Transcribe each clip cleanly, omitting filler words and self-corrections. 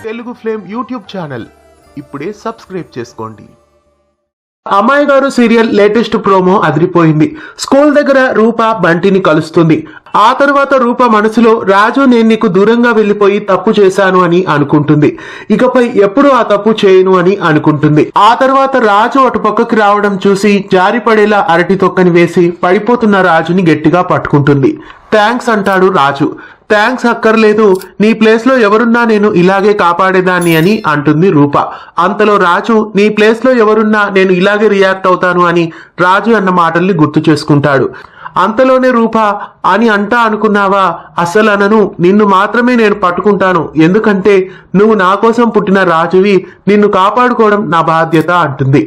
Telugu flame YouTube channel ఇప్పుడే subscribe చేసుకోండి. అమ్మాయి గారు సీరియల్ లేటెస్ట్ ప్రోమో అదిరిపోయింది. స్కూల్ దగ్గర రూప బంటిని కలుస్తుంది. ఆ తర్వాత రూప మనసులో రాజు నేను నీకు దూరంగా వెళ్లిపోయి తప్పు చేశాను అని అనుకుంటుంది. ఇకపై ఎప్పుడు ఆ తప్పు చేయను అని అనుకుంటుంది. ఆ తర్వాత రాజు అటు పక్కకి రావడం చూసి జారిపడేలా అరటి తొక్కని వేసి పడిపోతున్న రాజుని గట్టిగా పట్టుకుంటుంది. థ్యాంక్స్ అంటాడు రాజు. థ్యాంక్స్ అక్కర్లేదు, నీ ప్లేస్ లో ఎవరున్నా నేను ఇలాగే కాపాడేదాన్ని అని అంటుంది రూప. అంతలో రాజు నీ ప్లేస్ లో ఎవరున్నా నేను ఇలాగే రియాక్ట్ అవుతాను అని రాజు అన్న మాటల్ని గుర్తు చేసుకుంటాడు. అంతలోనే రూప అని అంటా అనుకున్నావా, అసలు అనను, నిన్ను మాత్రమే నేను పట్టుకుంటాను, ఎందుకంటే నువ్వు నా కోసం పుట్టిన రాజువి, నిన్ను కాపాడుకోవడం నా బాధ్యత అంటుంది.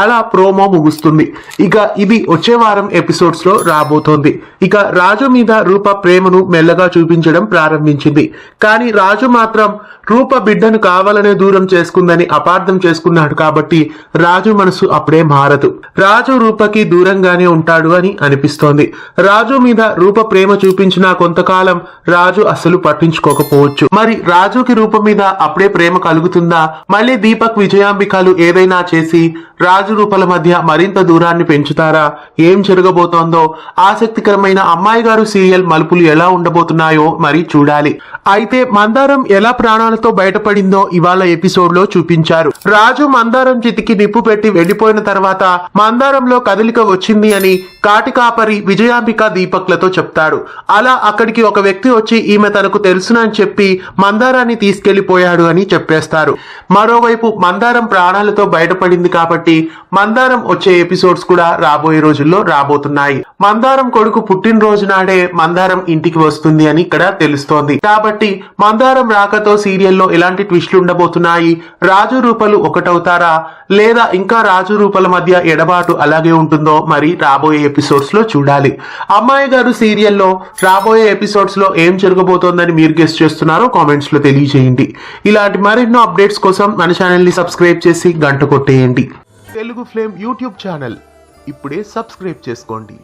అలా ప్రోమో ముగుస్తుంది. ఇక ఇది వచ్చే వారం ఎపిసోడ్స్ లో రాబోతోంది. ఇక రాజు మీద రూప ప్రేమను మెల్లగా చూపించడం ప్రారంభించింది. కానీ రాజు మాత్రం రూప బిడ్డను కావాలనే దూరం చేసుకుందని అపార్థం చేసుకున్నాడు కాబట్టి రాజు మనసు అప్పుడే మారదు. రాజు రూపకి దూరంగానే ఉంటాడు అని అనిపిస్తోంది. రాజు మీద రూప ప్రేమ చూపించిన కొంతకాలం రాజు అస్సలు పట్టించుకోకపోవచ్చు. మరి రాజుకి రూప మీద అప్పుడే ప్రేమ కలుగుతుందా? మళ్ళీ దీపక్ విజయాంబికలు ఏదైనా చేసి రాజు రూపల మధ్య మరింత దూరాన్ని పెంచుతారా? ఏం జరగబోతోందో, ఆసక్తికరమైన అమ్మాయి గారు సీరియల్ మలుపులు ఎలా ఉండబోతున్నాయో మరి చూడాలి. అయితే మందారం ఎలా ప్రాణాలతో బయటపడిందో ఇవాళ ఎపిసోడ్ లో చూపించారు. రాజు మందారం చితికి నిప్పు పెట్టి వెళ్లిపోయిన తర్వాత మందారంలో కదలిక వచ్చింది అని కాటికాపరి విజయాంబిక దీపక్లతో చెప్తాడు. అలా అక్కడికి ఒక వ్యక్తి వచ్చి ఈమె తనకు తెలుసునని చెప్పి మందారాన్ని తీసుకెళ్లిపోయాడు అని చెప్పేస్తారు. మరోవైపు మందారం ప్రాణాలతో బయటపడింది కాబట్టి మందారం వచ్చే ఎపిసోడ్స్ కూడా రాబోయే రోజుల్లో రాబోతున్నాయి. మందారం కొడుకు పుట్టినరోజు నాడే మందారం ఇంటికి వస్తుంది అని ఇక్కడ తెలుస్తోంది. కాబట్టి మందారం రాకతో సీరియల్లో ఎలాంటి ట్విస్టులు ఉండబోతున్నాయి? రాజు రూపలు ఒకటవుతారా, లేదా ఇంకా రాజు రూపల మధ్య ఎడబాటు అలాగే ఉంటుందో మరి రాబోయే ఎపిసోడ్స్ లో చూడాలి. అమ్మాయి గారు సీరియల్లో రాబోయే ఎపిసోడ్స్ లో ఏం జరగబోతోందని మీరు గెస్ చేస్తున్నారో కామెంట్స్ లో తెలియజేయండి. ఇలాంటి మరెన్నో అప్డేట్స్ కోసం మన ఛానల్ ని సబ్స్క్రైబ్ చేసి గంట కొట్టేయండి. తెలుగు ఫ్లేమ్ యూట్యూబ్ ఛానల్ ఇప్పుడే సబ్స్క్రైబ్ చేసుకోండి.